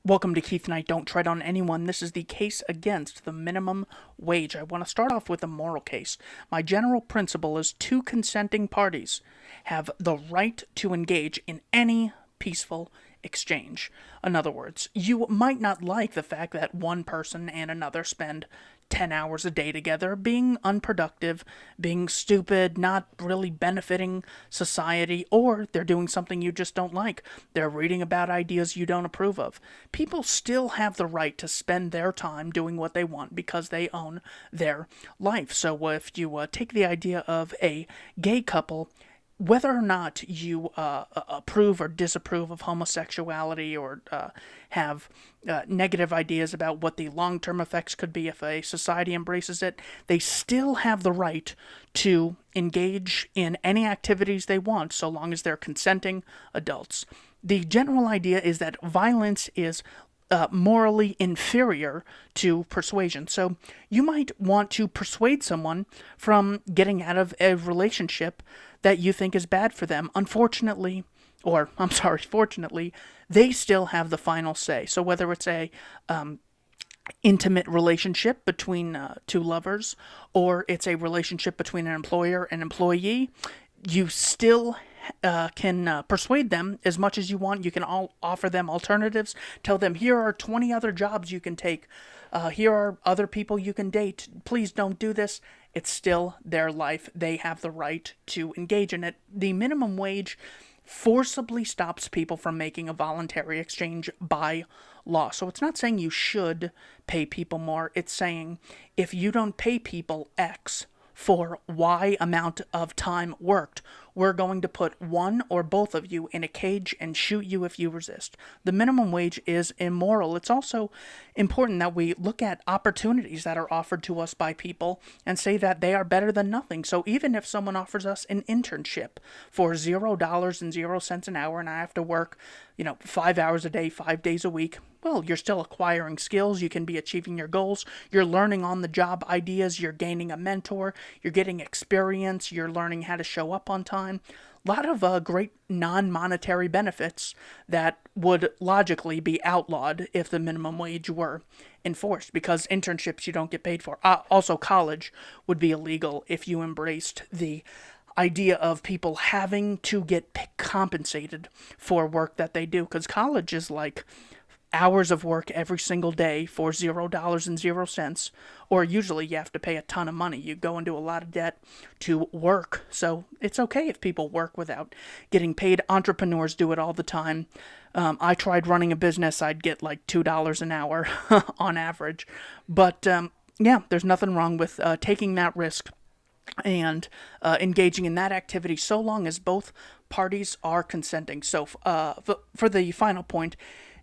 Welcome to Keith Knight Don't Tread on Anyone. This is the case against the minimum wage. I want to start off with a moral case. My general principle is two consenting parties have the right to engage in any peaceful exchange. In other words, you might not like the fact that one person and another spend 10 hours a day together being unproductive, being stupid, not really benefiting society, or they're doing something you just don't like. They're reading about ideas you don't approve of. People still have the right to spend their time doing what they want because they own their life. So if you take the idea of a gay couple, whether or not you approve or disapprove of homosexuality or have negative ideas about what the long-term effects could be if a society embraces it, they still have the right to engage in any activities they want so long as they're consenting adults. The general idea is that violence is morally inferior to persuasion. So you might want to persuade someone from getting out of a relationship that you think is bad for them. Unfortunately, or I'm sorry, fortunately, they still have the final say. So whether it's a intimate relationship between two lovers, or it's a relationship between an employer and employee, you still can persuade them as much as you want. You can all offer them alternatives. Tell them, here are 20 other jobs you can take. Here are other people you can date. Please don't do this. It's still their life. They have the right to engage in it. The minimum wage forcibly stops people from making a voluntary exchange by law. So it's not saying you should pay people more. It's saying if you don't pay people X for Y amount of time worked, we're going to put one or both of you in a cage and shoot you if you resist. The minimum wage is immoral. It's also important that we look at opportunities that are offered to us by people and say that they are better than nothing. So even if someone offers us an internship for $0.00 an hour and I have to work, 5 hours a day, 5 days a week, well, you're still acquiring skills. You can be achieving your goals. You're learning on the job ideas. You're gaining a mentor. You're getting experience. You're learning how to show up on time. A lot of great non-monetary benefits that would logically be outlawed if the minimum wage were enforced, because internships you don't get paid for. Also, college would be illegal if you embraced the idea of people having to get compensated for work that they do, because college is like hours of work every single day for $0.00, or usually you have to pay a ton of money. You go into a lot of debt to work. So it's okay if people work without getting paid. Entrepreneurs do it all the time. I tried running a business. I'd get like $2 an hour on average. But yeah, there's nothing wrong with taking that risk and engaging in that activity so long as both parties are consenting. So for the final point,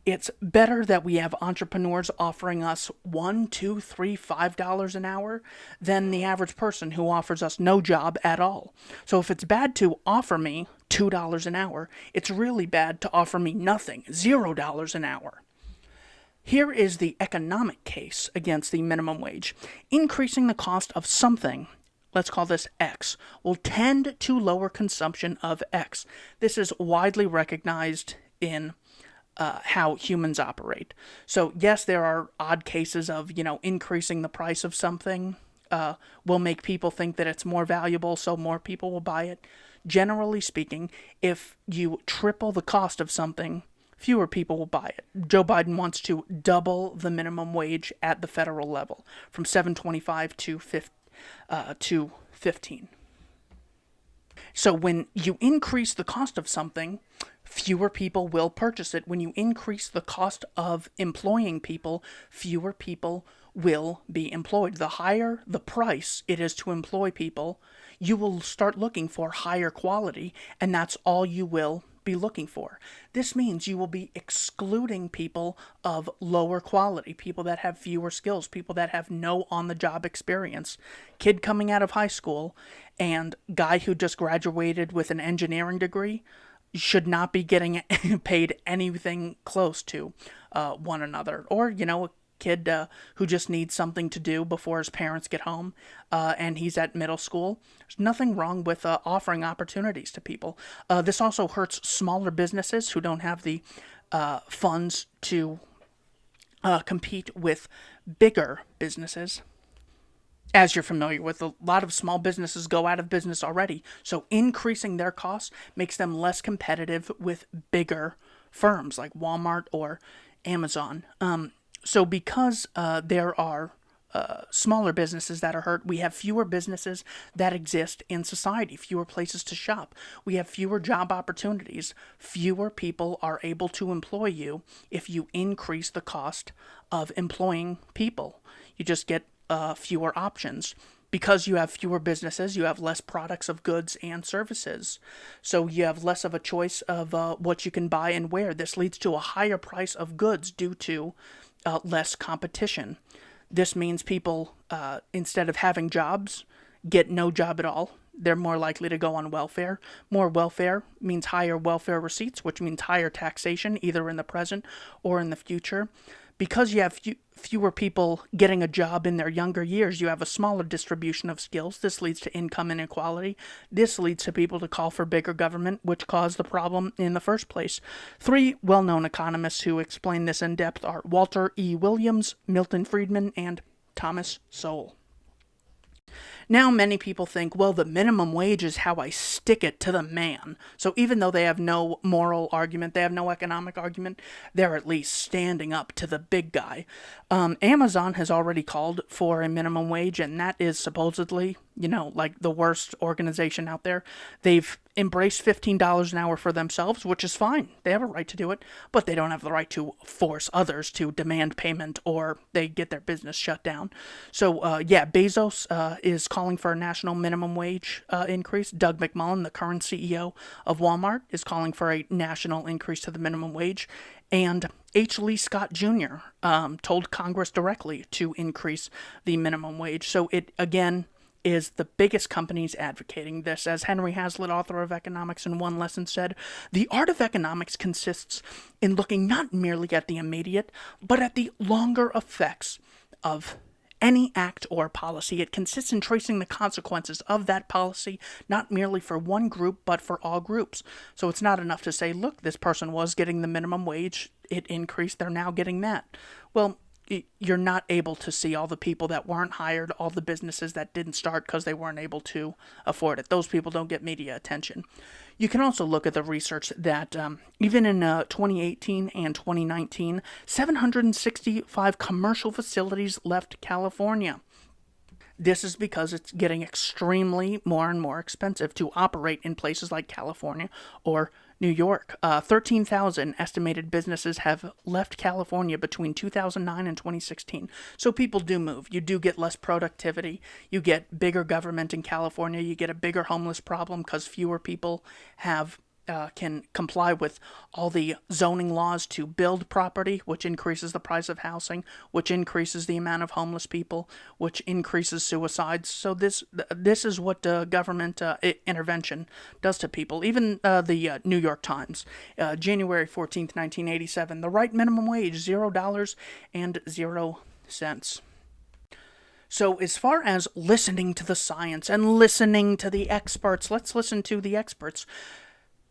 it's better that we have entrepreneurs offering us $1, $2, $3, $5 an hour than the average person who offers us no job at all. So if it's bad to offer me $2 an hour, it's really bad to offer me nothing, $0 an hour. Here is the economic case against the minimum wage. Increasing the cost of something, let's call this X, will tend to lower consumption of X. This is widely recognized in how humans operate. So yes, there are odd cases of, increasing the price of something will make people think that it's more valuable, so more people will buy it. Generally speaking, if you triple the cost of something, fewer people will buy it. Joe Biden wants to double the minimum wage at the federal level from $7.25 to $15. So when you increase the cost of something, fewer people will purchase it. When you increase the cost of employing people, fewer people will be employed. The higher the price it is to employ people, you will start looking for higher quality, and that's all you will be looking for. This means you will be excluding people of lower quality, people that have fewer skills, people that have no on-the-job experience. Kid coming out of high school and guy who just graduated with an engineering degree should not be getting paid anything close to one another. Or, a kid who just needs something to do before his parents get home and he's at middle school. There's nothing wrong with offering opportunities to people. This also hurts smaller businesses who don't have the funds to compete with bigger businesses. As you're familiar with, a lot of small businesses go out of business already. So increasing their costs makes them less competitive with bigger firms like Walmart or Amazon. So because there are smaller businesses that are hurt, we have fewer businesses that exist in society, fewer places to shop. We have fewer job opportunities. Fewer people are able to employ you if you increase the cost of employing people. You just get fewer options. Because you have fewer businesses, you have less products of goods and services. So you have less of a choice of what you can buy and where. This leads to a higher price of goods due to less competition. This means people, instead of having jobs, get no job at all. They're more likely to go on welfare. More welfare means higher welfare receipts, which means higher taxation, either in the present or in the future. Because you have fewer people getting a job in their younger years, you have a smaller distribution of skills. This leads to income inequality. This leads to people to call for bigger government, which caused the problem in the first place. Three well-known economists who explain this in depth are Walter E. Williams, Milton Friedman, and Thomas Sowell. Now many people think, well, the minimum wage is how I stick it to the man. So even though they have no moral argument, they have no economic argument, they're at least standing up to the big guy. Amazon has already called for a minimum wage, and that is supposedly, like the worst organization out there. They've embraced $15 an hour for themselves, which is fine. They have a right to do it, but they don't have the right to force others to demand payment or they get their business shut down. So, Bezos is calling for a national minimum wage increase. Doug McMullen, the current CEO of Walmart, is calling for a national increase to the minimum wage. And H. Lee Scott Jr. Told Congress directly to increase the minimum wage. So it, again, is the biggest companies advocating this. As Henry Hazlitt, author of Economics in One Lesson, said, the art of economics consists in looking not merely at the immediate, but at the longer effects of any act or policy. It consists in tracing the consequences of that policy, not merely for one group, but for all groups. So it's not enough to say, look, this person was getting the minimum wage, it increased, they're now getting that. Well, you're not able to see all the people that weren't hired, all the businesses that didn't start because they weren't able to afford it. Those people don't get media attention. You can also look at the research that even in 2018 and 2019, 765 commercial facilities left California. This is because it's getting extremely more and more expensive to operate in places like California or New York. 13,000 estimated businesses have left California between 2009 and 2016. So people do move. You do get less productivity. You get bigger government in California. You get a bigger homeless problem because fewer people can comply with all the zoning laws to build property, which increases the price of housing, which increases the amount of homeless people, which increases suicides. So this is what government intervention does to people. Even the New York Times, January 14th, 1987, the right minimum wage, $0.00. So as far as listening to the science and listening to the experts, let's listen to the experts.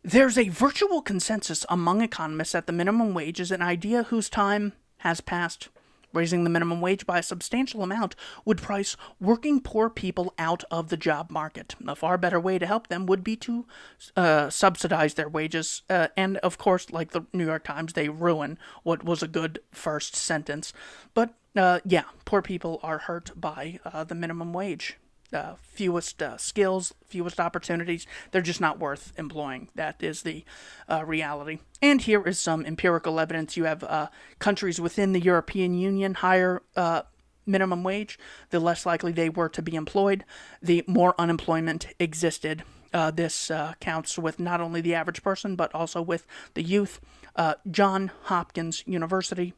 There's a virtual consensus among economists that the minimum wage is an idea whose time has passed. Raising the minimum wage by a substantial amount would price working poor people out of the job market. A far better way to help them would be to subsidize their wages. And of course, like the New York Times, they ruin what was a good first sentence. But poor people are hurt by the minimum wage. Fewest skills, fewest opportunities. They're just not worth employing. That is the reality. And here is some empirical evidence. You have countries within the European Union higher minimum wage. The less likely they were to be employed, the more unemployment existed. This counts with not only the average person, but also with the youth. Johns Hopkins University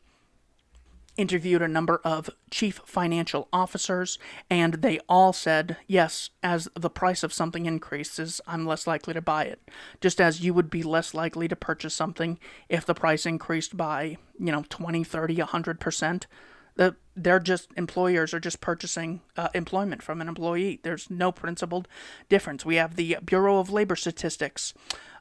interviewed a number of chief financial officers, and they all said, yes, as the price of something increases, I'm less likely to buy it. Just as you would be less likely to purchase something if the price increased by, 20, 30, 100%. Employers are just purchasing employment from an employee. There's no principled difference. We have the Bureau of Labor Statistics.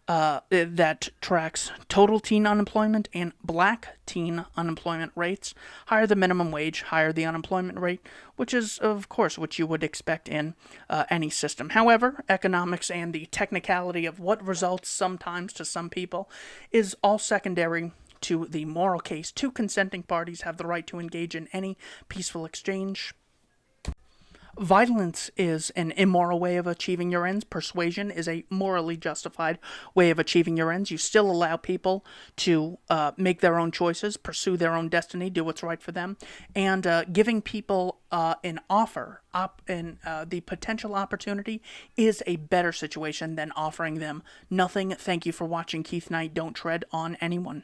that tracks total teen unemployment and black teen unemployment rates. Higher the minimum wage, higher the unemployment rate, which is, of course, what you would expect in any system. However, economics and the technicality of what results sometimes to some people is all secondary to the moral case. Two consenting parties have the right to engage in any peaceful exchange. Violence is an immoral way of achieving your ends. Persuasion is a morally justified way of achieving your ends. You still allow people to make their own choices, pursue their own destiny, do what's right for them, and giving people an offer, the potential opportunity is a better situation than offering them nothing. Thank you for watching Keith Knight. Don't tread on anyone.